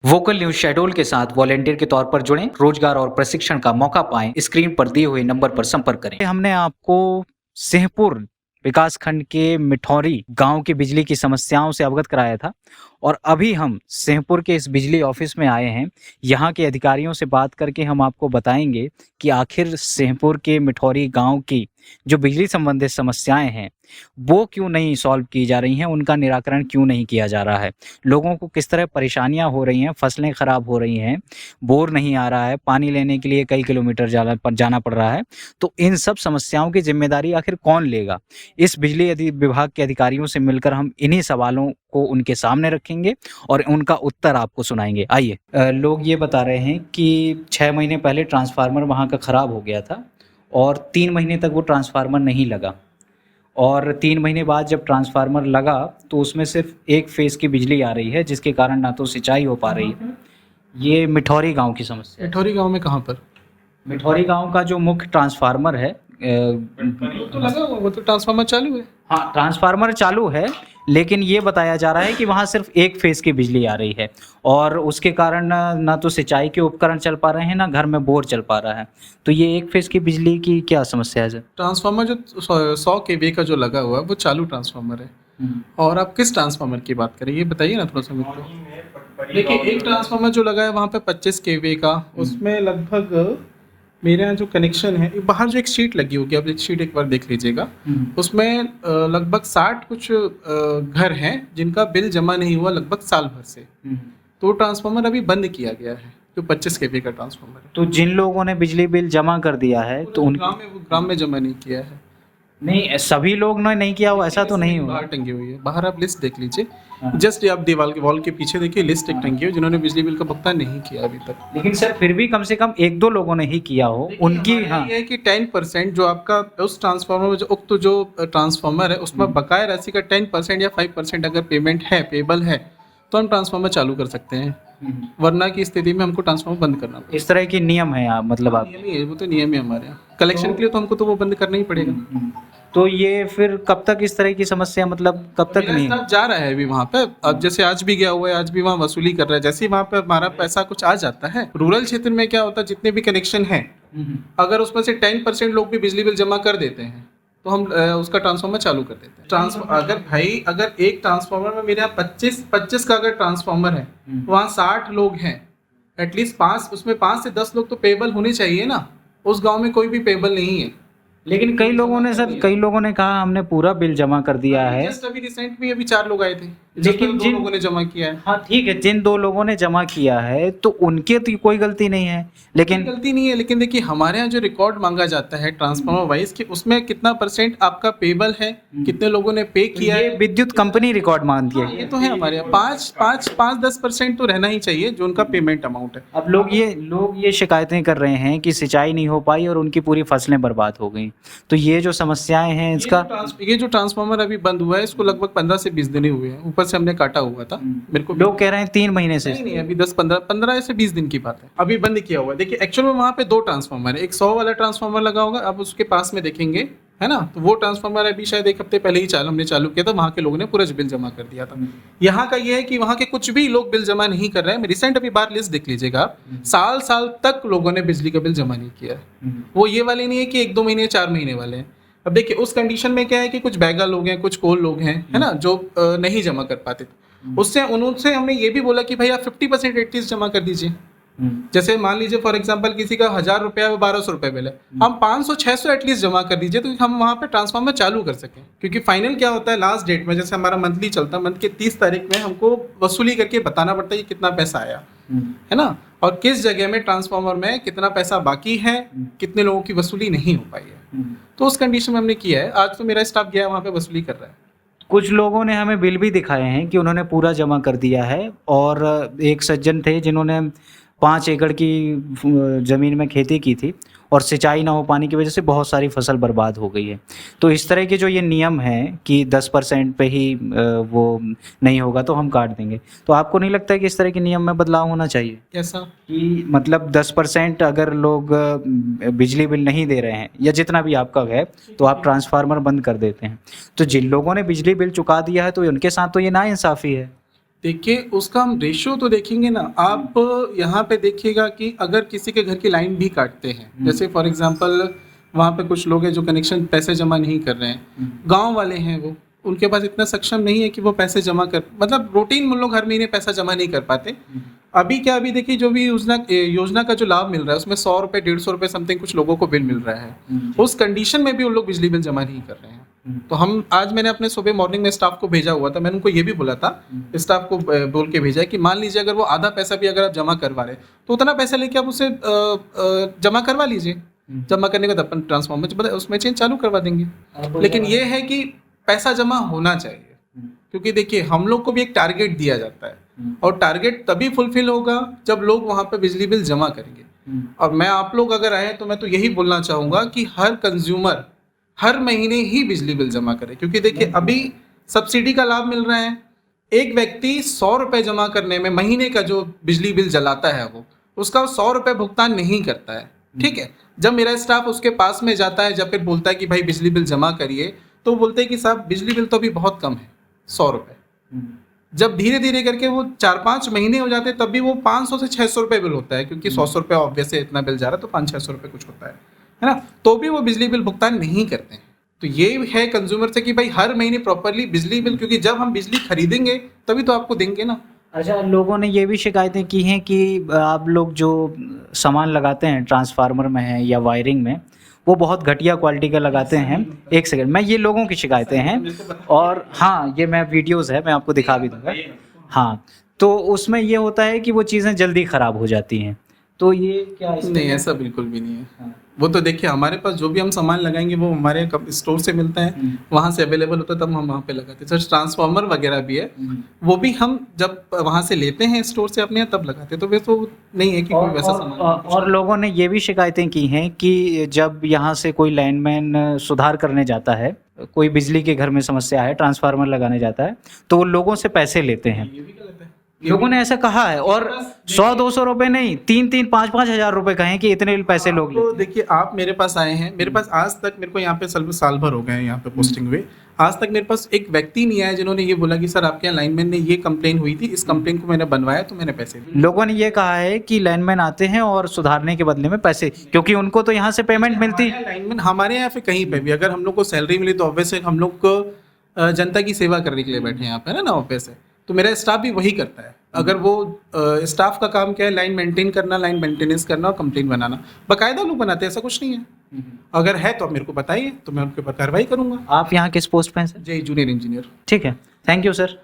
Vocal news Shahdol के साथ volunteer के तौर पर जुड़ें, रोजगार और प्रशिक्षण का मौका पाएं। स्क्रीन पर दिए हुए नंबर पर संपर्क करें। हमने आपको सिंहपुर विकासखंड के मिठौरी गांव की बिजली की समस्याओं से अवगत कराया था और अभी हम सिंहपुर के इस बिजली ऑफिस में आए हैं। यहाँ के अधिकारियों से बात करके हम आपको बताएंगे कि आखिर सिंहपुर के मिठौरी गांव की जो बिजली संबंधित समस्याएं हैं वो क्यों नहीं सॉल्व की जा रही हैं, उनका निराकरण क्यों नहीं किया जा रहा है, लोगों को किस तरह परेशानियां हो रही हैं, फसलें खराब हो रही हैं, बोर नहीं आ रहा है, पानी लेने के लिए कई किलोमीटर जाना पड़ रहा है। तो इन सब समस्याओं की जिम्मेदारी आखिर कौन लेगा? इस बिजली विभाग के अधिकारियों से मिलकर हम इन्हीं सवालों को उनके सामने रखेंगे और उनका उत्तर आपको सुनाएंगे। आइए। लोग ये बता रहे हैं कि 6 महीने पहले ट्रांसफार्मर वहाँ का ख़राब हो गया था और 3 महीने तक वो ट्रांसफार्मर नहीं लगा और 3 महीने बाद जब ट्रांसफार्मर लगा तो उसमें सिर्फ एक फेज़ की बिजली आ रही है, जिसके कारण ना तो सिंचाई हो पा रही है। ये मिठौरी गांव की समस्या है। मिठौरी गांव में कहाँ पर? मिठौरी गांव का जो मुख्य ट्रांसफार्मर है, वो तो लगा हुआ, वो तो ट्रांसफार्मर चालू है। हाँ, ट्रांसफार्मर चालू है, लेकिन ये बताया जा रहा है कि वहाँ सिर्फ एक फेज़ की बिजली आ रही है और उसके कारण ना तो सिंचाई के उपकरण चल पा रहे हैं, ना घर में बोर चल पा रहा है। तो ये एक फेज़ की बिजली की क्या समस्या है सर? ट्रांसफार्मर जो 100 केवी का जो लगा हुआ है वो चालू ट्रांसफार्मर है। और आप किस ट्रांसफार्मर की बात करें ये बताइए ना थोड़ा सा मेरे को। देखिए, एक ट्रांसफार्मर जो लगा है वहाँ पे 25 केवी का, उसमें लगभग मेरे यहाँ जो कनेक्शन है, बाहर जो एक शीट लगी होगी, आप एक शीट एक बार देख लीजिएगा, उसमें लगभग 60 कुछ घर हैं जिनका बिल जमा नहीं हुआ लगभग साल भर से। तो ट्रांसफार्मर अभी बंद किया गया है, जो 25 केवी का ट्रांसफार्मर है। तो जिन लोगों ने बिजली बिल जमा कर दिया है तो उन ग्राम में जमा नहीं किया है। नहीं, सभी लोग ने नहीं किया हो ऐसा तो नहीं हुआ। बाहर टंगी हुई है, बाहर आप लिस्ट देख लीजिए। जस्ट आप दीवार के वॉल के पीछे देखिए, लिस्ट एक टंगी है जिन्होंने बिजली बिल का भुगतान नहीं किया अभी तक। लेकिन सर फिर भी कम से कम 1-2 लोगों ने ही किया हो उनकी। हाँ, ये है कि 10% जो आपका उस ट्रांसफार्मर में जो उक्त जो ट्रांसफार्मर है उसमें बकाया राशि का 10% या 5% अगर पेमेंट है, पेबल है, तो हम ट्रांसफार्मर चालू कर सकते हैं। वरना की स्थिति में हमको ट्रांसफार्मर बंद करना पड़ेगा। इस तरह की नियम है आप, मतलब आप नियम ही है, वो तो नियम है हमारे यहाँ। कलेक्शन के लिए तो हमको तो वो बंद करना ही पड़ेगा। तो ये फिर कब तक इस तरह की समस्या, मतलब कब तक नहीं? स्टाफ जा रहा है अभी वहाँ पे। अब जैसे आज भी गया हुआ है, आज भी वहाँ वसूली कर रहा है। जैसे ही वहाँ पे हमारा पैसा कुछ आ जाता है, रूरल क्षेत्र में क्या होता है, जितने भी कनेक्शन हैं, अगर उसमें से 10% लोग भी बिजली बिल जमा कर देते हैं तो हम उसका ट्रांसफार्मर चालू कर देते हैं। अगर एक ट्रांसफार्मर में मेरे यहाँ 25 का अगर ट्रांसफार्मर है, वहाँ 60 लोग हैं, एटलीस्ट 5 से 10 लोग तो पेबल होने चाहिए ना। उस गाँव में कोई भी पेबल नहीं है। लेकिन कई लोगों ने कहा हमने पूरा बिल जमा कर दिया है। जस्ट अभी रिसेंट में अभी 4 लोग आए थे, लेकिन जिन लोगों ने जमा किया है। हाँ ठीक है, जिन 2 लोगों ने जमा किया है तो उनके तो कोई गलती नहीं है, लेकिन गलती नहीं है। लेकिन देखिए, हमारे यहाँ जो रिकॉर्ड मांगा जाता है ट्रांसफार्मर वाइज कि उसमें कितना % आपका पेबल है, कितने लोगों ने पे किया ये है। विद्युत कंपनी रिकॉर्ड मांगती है। ये तो है हमारे यहाँ 5-10% तो रहना ही चाहिए जो उनका पेमेंट अमाउंट है। अब लोग ये शिकायतें कर रहे हैं कि सिंचाई नहीं हो पाई और उनकी पूरी फसलें बर्बाद हो गई। तो ये जो समस्याएं हैं इसका, ये जो ट्रांसफार्मर अभी बंद हुआ है इसको लगभग 15 से 20 दिन ही हुए हैं। ऊपर से हमने काटा हुआ था। मेरे को लोग कह रहे हैं 3 महीने से। नहीं, अभी 15 से 20 दिन की बात है। अभी बंद किया हुआ है। देखिए, एक्चुअल में वहाँ पे 2 ट्रांसफार्मर है। एक 100 वाला ट्रांसफार्मर लगा होगा, आप उसके पास में देखेंगे, है ना। तो वो ट्रांसफार्मर अभी शायद 1 हफ्ते पहले ही हमने चालू किया था। वहाँ के लोगों ने पूरा बिल जमा कर दिया था। यहाँ का ये है कि वहाँ के कुछ भी लोग बिल जमा नहीं कर रहे हैं। रिसेंट अभी बार लिस्ट देख लीजिएगा आप, साल तक लोगों ने बिजली का बिल जमा नहीं किया है। वो ये वाले नहीं है कि 1-2 महीने 4 महीने वाले हैं। अब देखिए, उस कंडीशन में क्या है कि कुछ बैगा लोग हैं, कुछ कोल लोग हैं, है ना, जो नहीं जमा कर पाते थे। उनसे हमने ये भी बोला कि भाई आप 50% एटलीस्ट जमा कर दीजिए। जैसे मान लीजिए फॉर एग्जांपल किसी का 1000 रुपया 1200 रुपये बिल है, हम 500-600 एटलीस्ट जमा कर दीजिए तो हम वहाँ पे ट्रांसफार्मर चालू कर सकें। क्योंकि फाइनल क्या होता है, लास्ट डेट में, जैसे हमारा मंथली चलता है, मंथ के 30 तारीख में हमको वसूली करके बताना पड़ता है कि कितना पैसा आया, है ना, और किस जगह में ट्रांसफार्मर में कितना पैसा बाकी है, कितने लोगों की वसूली नहीं हो पाई है। तो उस कंडीशन में हमने किया है। आज तो मेरा स्टाफ गया वहाँ पे वसूली कर रहा है। कुछ लोगों ने हमें बिल भी दिखाए हैं कि उन्होंने पूरा जमा कर दिया है और एक सज्जन थे जिन्होंने 5 एकड़ की ज़मीन में खेती की थी और सिंचाई ना हो पाने की वजह से बहुत सारी फसल बर्बाद हो गई है। तो इस तरह के जो ये नियम हैं कि 10% पे ही वो नहीं होगा तो हम काट देंगे, तो आपको नहीं लगता है कि इस तरह के नियम में बदलाव होना चाहिए? कैसा कि मतलब 10% अगर लोग बिजली बिल नहीं दे रहे हैं या जितना भी आपका है तो आप ट्रांसफार्मर बंद कर देते हैं, तो जिन लोगों ने बिजली बिल चुका दिया है तो उनके साथ तो ये नाइंसाफ़ी है। देखिए उसका हम रेशियो तो देखेंगे ना। आप यहाँ पे देखिएगा कि अगर किसी के घर की लाइन भी काटते हैं, जैसे फॉर एग्जांपल वहाँ पे कुछ लोग हैं जो कनेक्शन पैसे जमा नहीं कर रहे हैं, गांव वाले हैं, वो उनके पास इतना सक्षम नहीं है कि वो पैसे जमा कर, मतलब रूटीन उन लोग हर महीने पैसा जमा नहीं कर पाते। अभी क्या, अभी देखिए जो भी योजना का जो लाभ मिल रहा है उसमें 100 रुपये 150 रुपये समथिंग कुछ लोगों को बिल मिल रहा है। उस कंडीशन में भी उन लोग बिजली बिल जमा नहीं कर रहे हैं। तो हम आज मैंने अपने सुबह मॉर्निंग में स्टाफ को भेजा हुआ था, मैंने उनको ये भी बोला था, स्टाफ को बोल के भेजा है कि मान लीजिए अगर वो आधा पैसा भी अगर आप जमा करवा रहे तो उतना पैसा लेके आप उसे जमा करवा लीजिए। जमा करने के बाद अपन ट्रांसफॉर्मर उसमें चेंज चालू करवा देंगे। लेकिन ये है कि पैसा जमा होना चाहिए, क्योंकि देखिए हम लोग को भी एक टारगेट दिया जाता है और टारगेट तभी फुलफिल होगा जब लोग वहाँ पे बिजली बिल जमा करेंगे। और मैं आप लोग अगर आए तो मैं तो यही बोलना चाहूँगा कि हर कंज्यूमर हर महीने ही बिजली बिल जमा करे, क्योंकि देखिए अभी सब्सिडी का लाभ मिल रहा है। एक व्यक्ति 100 रुपये जमा करने में महीने का जो बिजली बिल जलाता है वो उसका 100 रुपये भुगतान नहीं करता है। ठीक है, जब मेरा स्टाफ उसके पास में जाता है, जब फिर बोलता है कि भाई बिजली बिल जमा करिए, तो बोलते हैं कि साहब बिजली बिल तो अभी बहुत कम है 100 रुपये। जब धीरे धीरे करके वो 4-5 महीने हो जाते हैं तब भी वो 500 से 600 रुपये बिल होता है, क्योंकि 100 रुपये ऑब्वियस है, इतना बिल जा रहा है तो 500-600 रुपये कुछ होता है ना, तो भी वो बिजली बिल भुगतान नहीं करते हैं। तो ये है कंज्यूमर से कि भाई हर महीने प्रॉपरली बिजली बिल, क्योंकि जब हम बिजली खरीदेंगे तभी तो आपको देंगे ना। अच्छा, लोगों ने ये भी शिकायतें की हैं कि आप लोग जो सामान लगाते हैं ट्रांसफार्मर में है या वायरिंग में, वो बहुत घटिया क्वालिटी का लगाते हैं। एक सेकंड, मैं ये लोगों की शिकायतें हैं, और हाँ ये मैं वीडियोस है, मैं आपको दिखा भी दूंगा। हाँ, तो उसमें ये होता है कि वो चीज़ें जल्दी ख़राब हो जाती हैं, तो ये क्या नहीं, ऐसा बिल्कुल भी नहीं है। वो तो देखिए हमारे पास जो भी हम सामान लगाएंगे वो हमारे स्टोर से मिलता है, वहाँ से अवेलेबल होता है, तब हम वहाँ पे लगाते हैं। सर ट्रांसफार्मर वगैरह भी है, वो भी हम जब वहाँ से लेते हैं स्टोर से अपने यहाँ तब लगाते हैं, तो वैसे तो नहीं है कि कोई वैसा सामान। और लोगों ने ये भी शिकायतें की हैं कि जब यहाँ से कोई लाइनमैन सुधार करने जाता है, कोई बिजली के घर में समस्या है, ट्रांसफार्मर लगाने जाता है, तो वो लोगों से पैसे लेते हैं। ये भी गलत है। लोगों ने ऐसा कहा है, और 100-200 रुपए नहीं, 3-3, 5-5 हजार रुपए कहे कि इतने पैसे लोग तो देखिए आप मेरे पास आए हैं, मेरे पास आज तक, मेरे को यहाँ पे साल भर हो गए हैं यहाँ पे पोस्टिंग हुए, आज तक मेरे पास एक व्यक्ति नहीं आया जिन्होंने ये बोला कि सर आपके यहाँ लाइनमैन ने ये कंप्लेन हुई थी, इस कंप्लेन को मैंने बनवाया तो मैंने पैसे दिए। लोगों ने ये कहा है कि लाइनमैन आते हैं और सुधारने के बदले में पैसे, क्योंकि उनको तो यहाँ से पेमेंट मिलती है। लाइनमैन हमारे यहाँ पे कहीं पे भी अगर हम लोग को सैलरी मिली तो ऑब्वियसली हम लोग को जनता की सेवा करने के लिए बैठे हैं यहाँ पे ना ऑफिस है, तो मेरा स्टाफ भी वही करता है। अगर वो स्टाफ का काम क्या है, लाइन मेंटेन करना, लाइन मेंटेनेंस करना और कंप्लेन बनाना, बाकायदा लोग बनाते हैं, ऐसा कुछ नहीं है। अगर है तो आप मेरे को बताइए, तो मैं उनके ऊपर कार्रवाई करूंगा। आप यहाँ किस पोस्ट पे हैं सर? जय जूनियर इंजीनियर। ठीक है, थैंक यू सर।